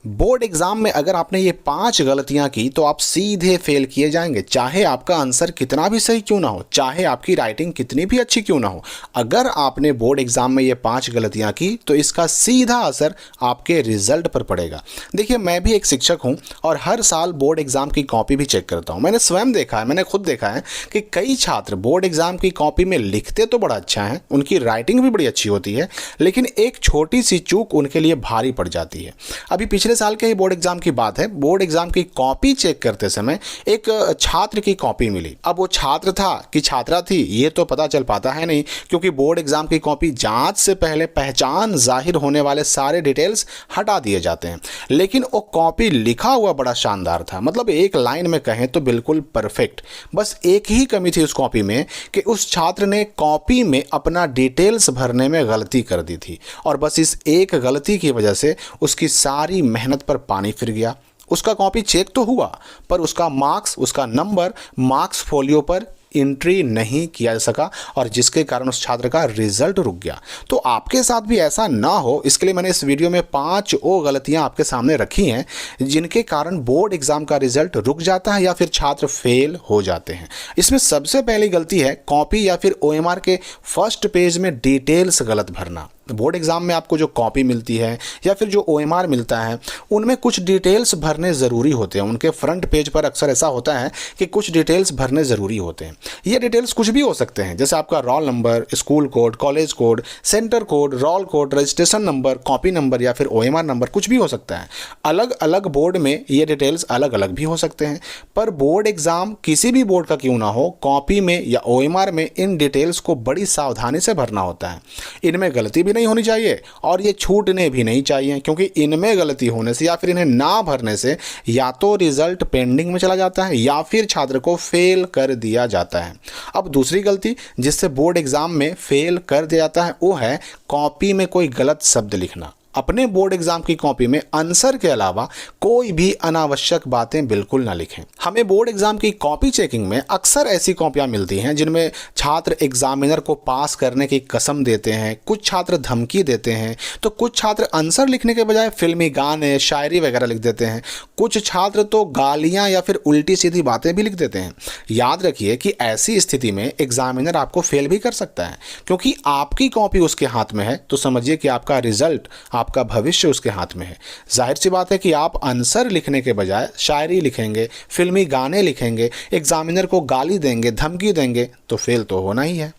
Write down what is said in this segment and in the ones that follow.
Board exam में अगर आपने ये 5 गलतियां की तो आप सीधे फेल किए जाएंगे, चाहे आपका आंसर कितना भी सही क्यों ना हो, चाहे आपकी राइटिंग कितनी भी अच्छी क्यों ना हो। अगर आपने बोर्ड एग्जाम में ये 5 गलतियां की तो इसका सीधा असर आपके रिजल्ट पर पड़ेगा। देखिए, मैं भी एक शिक्षक हूं और हर साल बोर्ड एग्जाम की कॉपी भी चेक करता हूं। मैंने स्वयं देखा है, मैंने खुद देखा है कि कई छात्र बोर्ड एग्जाम की कॉपी में लिखते तो बड़ा अच्छा है, उनकी राइटिंग भी बड़ी अच्छी होती है, लेकिन एक छोटी सी चूक उनके लिए भारी पड़ जाती है। अभी पिछले साल के ही बोर्ड एग्जाम की बात है। बोर्ड एग्जाम की कॉपी चेक करते समय एक छात्र की कॉपी मिली। अब वो छात्र था कि छात्रा थी ये तो पता चल पाता है नहीं, क्योंकि बोर्ड एग्जाम की कॉपी जांच से पहले पहचान जाहिर होने वाले सारे डिटेल्स हटा दिए जाते हैं। लेकिन वो कॉपी लिखा हुआ बड़ा शानदार था, मतलब एक लाइन में कहें तो बिल्कुल परफेक्ट। बस एक ही कमी थी उस कॉपी में कि उस छात्र ने कॉपी में अपना डिटेल्स भरने में गलती कर दी थी, और बस इस एक गलती की वजह से उसकी सारी मेहनत पर पानी फिर गया। उसका कॉपी चेक तो हुआ, पर उसका मार्क्स, उसका नंबर मार्क्स फोलियो पर एंट्री नहीं किया जा सका, और जिसके कारण उस छात्र का रिजल्ट रुक गया। तो आपके साथ भी ऐसा ना हो, इसके लिए मैंने इस वीडियो में 5 वो गलतियां आपके सामने रखी हैं जिनके कारण बोर्ड एग्जाम का रिजल्ट रुक जाता है या फिर छात्र फेल हो जाते हैं। इसमें सबसे पहली गलती है कॉपी या फिर ओएमआर के फर्स्ट पेज में डिटेल्स गलत भरना। बोर्ड एग्जाम में आपको जो कॉपी मिलती है या फिर जो ओएमआर मिलता है, उनमें कुछ डिटेल्स भरने ज़रूरी होते हैं। उनके फ्रंट पेज पर अक्सर ऐसा होता है कि कुछ डिटेल्स भरने ज़रूरी होते हैं। ये डिटेल्स कुछ भी हो सकते हैं, जैसे आपका roll number, school code, college code, centre code, roll code, registration number, copy number या फिर ओएमआर नंबर, कुछ भी हो सकता है। अलग अलग बोर्ड में ये डिटेल्स अलग अलग भी हो सकते हैं, पर बोर्ड एग्जाम किसी भी बोर्ड का क्यों ना हो, कॉपी में या ओएमआर में इन डिटेल्स को बड़ी सावधानी से भरना होता है। इनमें गलती भी नहीं होनी चाहिए और ये छूटने भी नहीं चाहिए, क्योंकि इनमें गलती होने से या फिर इन्हें ना भरने से या तो रिजल्ट पेंडिंग में चला जाता है या फिर छात्र को फेल कर दिया जाता है। अब दूसरी गलती जिससे बोर्ड एग्जाम में फेल कर दिया जाता है वो है कॉपी में कोई गलत शब्द लिखना। अपने बोर्ड एग्जाम की कॉपी में आंसर के अलावा कोई भी अनावश्यक बातें बिल्कुल ना लिखें। हमें बोर्ड एग्जाम की कॉपी चेकिंग में अक्सर ऐसी कॉपियां मिलती हैं जिनमें छात्र एग्जामिनर को पास करने की कसम देते हैं, कुछ छात्र धमकी देते हैं, तो कुछ छात्र आंसर लिखने के बजाय फिल्मी गाने, शायरी वगैरह लिख देते हैं। कुछ छात्र तो गालियां या फिर उल्टी सीधी बातें भी लिख देते हैं। याद रखिए कि ऐसी स्थिति में एग्जामिनर आपको फेल भी कर सकता है, क्योंकि आपकी कॉपी उसके हाथ में है, तो समझिए कि आपका रिजल्ट, आपका भविष्य उसके हाथ में है। जाहिर सी बात है कि आप आंसर लिखने के बजाय शायरी लिखेंगे, फिल्मी गाने लिखेंगे, एग्जामिनर को गाली देंगे, धमकी देंगे, तो फेल तो होना ही है।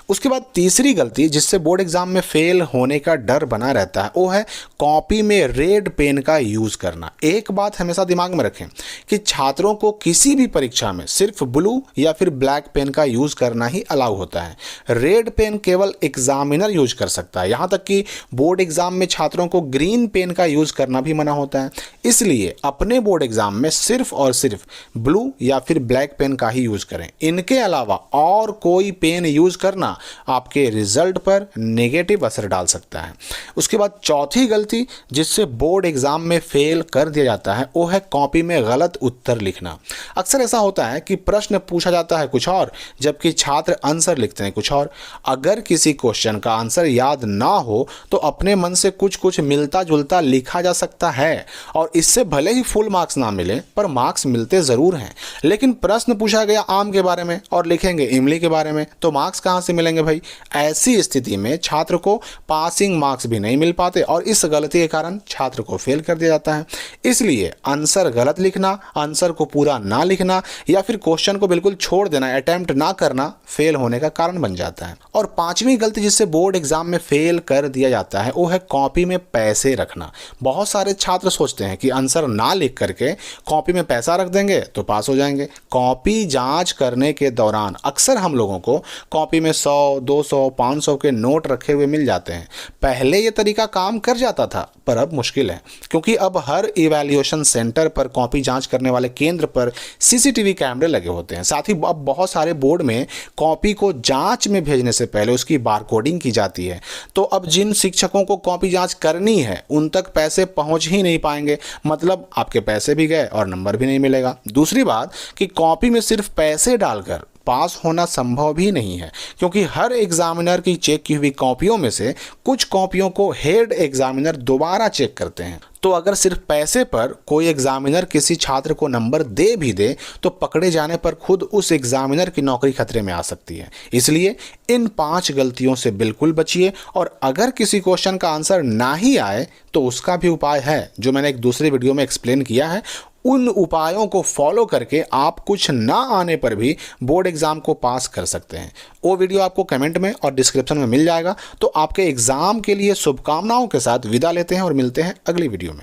उसके बाद तीसरी गलती जिससे बोर्ड एग्जाम में फेल होने का डर बना रहता है वो है कॉपी में रेड पेन का यूज करना। एक बात हमेशा दिमाग में रखें कि छात्रों को किसी भी परीक्षा में सिर्फ ब्लू या फिर ब्लैक पेन का यूज करना ही अलाउ होता है। रेड पेन केवल एग्जामिनर यूज कर सकता है, यहां तक कि बोर्ड एग्जाम में छात्रों को ग्रीन पेन का यूज करना भी मना होता है। इसलिए अपने बोर्ड एग्जाम में सिर्फ और सिर्फ ब्लू या फिर ब्लैक पेन का ही यूज करें। इनके अलावा और कोई पेन यूज करना आपके रिजल्ट पर नेगेटिव असर डाल सकता है। उसके बाद चौथी गलती जिससे बोर्ड एग्जाम में फेल कर दिया जाता है वो है कॉपी में गलत उत्तर लिखना। अक्सर ऐसा होता है कि प्रश्न पूछा जाता है कुछ और, जबकि छात्र आंसर लिखते हैं कुछ और। अगर किसी क्वेश्चन का आंसर याद ना हो तो अपने मन से कुछ कुछ मिलता जुलता लिखा जा सकता है, और इससे भले ही फुल मार्क्स ना मिले पर मार्क्स मिलते जरूर हैं। लेकिन प्रश्न पूछा गया आम के बारे में और लिखेंगे इमली के बारे में, तो मार्क्स कहां से मिलेंगे भाई? ऐसी स्थिति में छात्र को पासिंग मार्क्स भी नहीं मिल पाते और इस गलती के कारण छात्र को फेल कर दिया जाता है। इसलिए आंसर गलत लिखना, आंसर को पूरा ना लिखना या फिर क्वेश्चन को बिल्कुल छोड़ देना, अटेम्प्ट ना करना फेल होने का कारण बन जाता है। और पांचवी गलती जिससे बोर्ड एग्जाम में फेल कर दिया जाता है वो है कॉपी में पैसे रखना। बहुत सारे छात्र सोचते हैं कि आंसर ना लिख करके कॉपी में पैसा रख देंगे तो पास हो जाएंगे। कॉपी जांच करने के दौरान अक्सर हम लोगों को कॉपी में 100, 200, 500 के नोट रखे हुए मिल जाते हैं। पहले ये तरीका काम कर जाता था, पर अब मुश्किल है, क्योंकि अब हर इवैल्यूएशन सेंटर पर, कॉपी जांच करने वाले केंद्र पर सीसीटीवी कैमरे लगे होते हैं। साथ ही अब बहुत सारे बोर्ड में कॉपी को जांच में भेजने से पहले उसकी बारकोडिंग की जाती है। तो अब जिन शिक्षकों को कॉपी जांच करनी है उन तक पैसे पहुंच ही नहीं पाएंगे, मतलब आपके पैसे भी गए और नंबर भी नहीं मिलेगा। दूसरी बात कि कॉपी में सिर्फ पैसे डालकर पास होना संभव भी नहीं है, क्योंकि हर एग्जामिनर की चेक की हुई कॉपियों में से कुछ कॉपियों को हेड एग्जामिनर दोबारा चेक करते हैं। तो अगर सिर्फ पैसे पर कोई एग्जामिनर किसी छात्र को नंबर दे भी दे तो पकड़े जाने पर खुद उस एग्जामिनर की नौकरी खतरे में आ सकती है। इसलिए इन 5 गलतियों से बिल्कुल बचिए। और अगर किसी क्वेश्चन का आंसर ना ही आए तो उसका भी उपाय है, जो मैंने एक दूसरे वीडियो में एक्सप्लेन किया है। उन उपायों को फॉलो करके आप कुछ ना आने पर भी बोर्ड एग्जाम को पास कर सकते हैं। वो वीडियो आपको कमेंट में और डिस्क्रिप्शन में मिल जाएगा। तो आपके एग्जाम के लिए शुभकामनाओं के साथ विदा लेते हैं और मिलते हैं अगली वीडियो में।